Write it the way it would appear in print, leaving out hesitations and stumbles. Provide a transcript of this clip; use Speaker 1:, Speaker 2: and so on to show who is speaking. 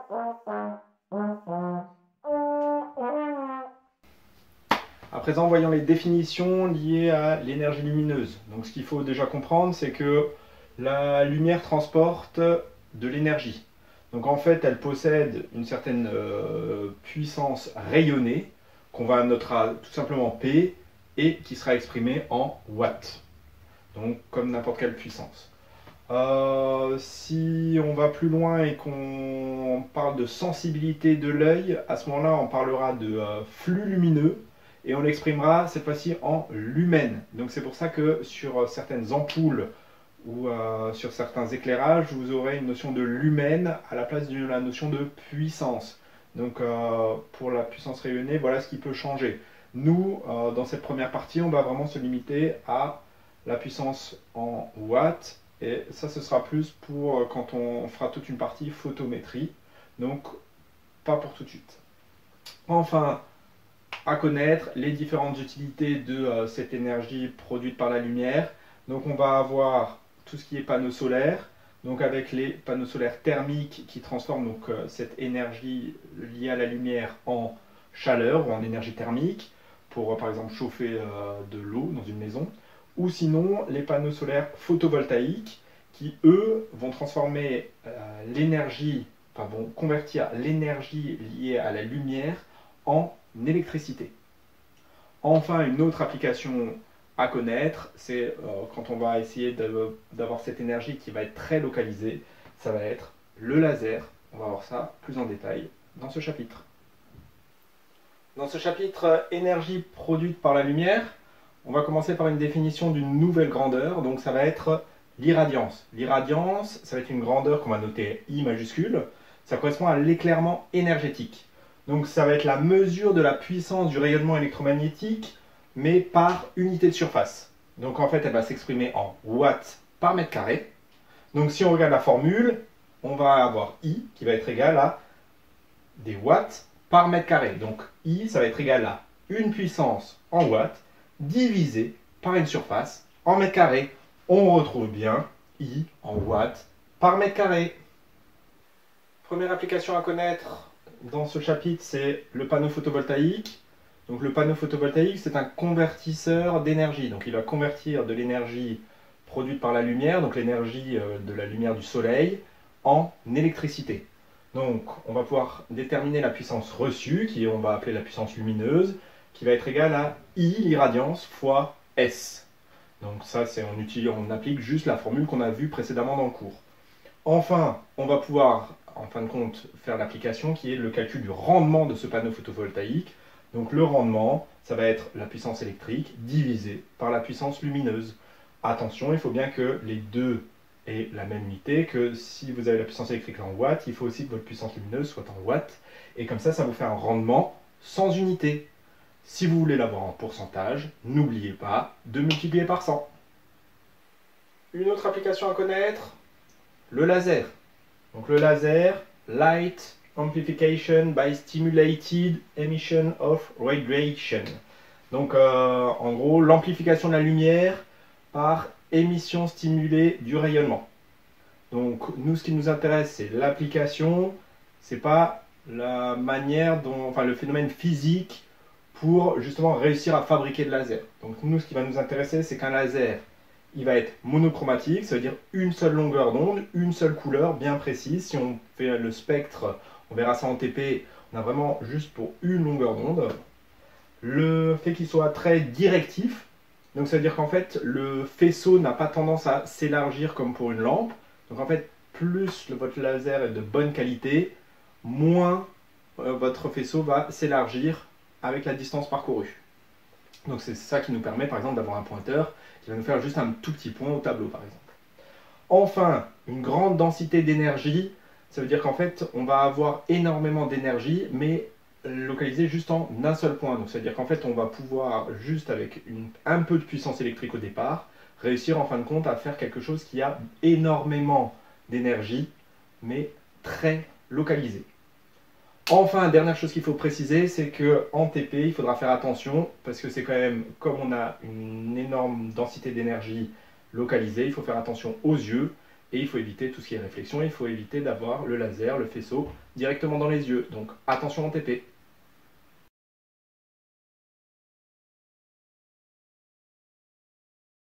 Speaker 1: À présent, voyons les définitions liées à l'énergie lumineuse. Donc, ce qu'il faut déjà comprendre, c'est que la lumière transporte de l'énergie. Donc, en fait, elle possède une certaine puissance rayonnée qu'on va noter tout simplement P et qui sera exprimée en watts. Donc, comme n'importe quelle puissance. Si on va plus loin et qu'on parle de sensibilité de l'œil, à ce moment-là, on parlera de flux lumineux et on l'exprimera cette fois-ci en lumen. Donc c'est pour ça que sur certaines ampoules ou sur certains éclairages, vous aurez une notion de lumen à la place de la notion de puissance. Donc pour la puissance rayonnée, voilà ce qui peut changer. Nous, dans cette première partie, on va vraiment se limiter à la puissance en watts. Et ça, ce sera plus pour quand on fera toute une partie photométrie. Donc, pas pour tout de suite. Enfin, à connaître les différentes utilités de cette énergie produite par la lumière. Donc, on va avoir tout ce qui est panneaux solaires. Donc, avec les panneaux solaires thermiques qui transforment donc, cette énergie liée à la lumière en chaleur ou en énergie thermique pour, par exemple, chauffer de l'eau dans une maison. Ou sinon les panneaux solaires photovoltaïques qui, eux, vont transformer l'énergie, enfin vont convertir l'énergie liée à la lumière en électricité. Enfin, une autre application à connaître, c'est quand on va essayer d'avoir cette énergie qui va être très localisée, ça va être le laser. On va voir ça plus en détail dans ce chapitre. Dans ce chapitre énergie produite par la lumière, on va commencer par une définition d'une nouvelle grandeur, donc ça va être l'irradiance. L'irradiance, ça va être une grandeur qu'on va noter I majuscule, ça correspond à l'éclairement énergétique. Donc ça va être la mesure de la puissance du rayonnement électromagnétique, mais par unité de surface. Donc en fait, elle va s'exprimer en watts par mètre carré. Donc si on regarde la formule, on va avoir I qui va être égal à des watts par mètre carré. Donc I, ça va être égal à une puissance en watts, divisé par une surface en mètres carrés. On retrouve bien I en watts par mètre carré. Première application à connaître dans ce chapitre, c'est le panneau photovoltaïque. Donc le panneau photovoltaïque, c'est un convertisseur d'énergie. Donc il va convertir de l'énergie produite par la lumière, donc l'énergie de la lumière du soleil, en électricité. Donc on va pouvoir déterminer la puissance reçue, qui on va appeler la puissance lumineuse, qui va être égale à I, l'irradiance, fois S. Donc ça, on applique juste la formule qu'on a vue précédemment dans le cours. Enfin, on va pouvoir, en fin de compte, faire l'application qui est le calcul du rendement de ce panneau photovoltaïque. Donc le rendement, ça va être la puissance électrique divisée par la puissance lumineuse. Attention, il faut bien que les deux aient la même unité, que si vous avez la puissance électrique en watts, il faut aussi que votre puissance lumineuse soit en watts. Et comme ça vous fait un rendement sans unité. Si vous voulez l'avoir en pourcentage, n'oubliez pas de multiplier par 100. Une autre application à connaître, le laser. Donc le laser, Light Amplification by Stimulated Emission of Radiation. Donc en gros, l'amplification de la lumière par émission stimulée du rayonnement. Donc nous, ce qui nous intéresse, c'est l'application, c'est pas la manière dont, enfin le phénomène physique pour justement réussir à fabriquer de laser. Donc nous, ce qui va nous intéresser, c'est qu'un laser, il va être monochromatique, ça veut dire une seule longueur d'onde, une seule couleur bien précise. Si on fait le spectre, on verra ça en TP, on a vraiment juste pour une longueur d'onde. Le fait qu'il soit très directif, donc ça veut dire qu'en fait, le faisceau n'a pas tendance à s'élargir comme pour une lampe. Donc en fait, plus votre laser est de bonne qualité, moins votre faisceau va s'élargir avec la distance parcourue. Donc c'est ça qui nous permet par exemple d'avoir un pointeur qui va nous faire juste un tout petit point au tableau par exemple. Enfin, une grande densité d'énergie, ça veut dire qu'en fait on va avoir énormément d'énergie mais localisée juste en un seul point. Donc ça veut dire qu'en fait on va pouvoir juste avec un peu de puissance électrique au départ réussir en fin de compte à faire quelque chose qui a énormément d'énergie mais très localisée. Enfin, dernière chose qu'il faut préciser, c'est qu'en TP, il faudra faire attention, parce que c'est quand même, comme on a une énorme densité d'énergie localisée, il faut faire attention aux yeux, Et il faut éviter tout ce qui est réflexion, il faut éviter d'avoir le laser, le faisceau directement dans les yeux. Donc attention en TP.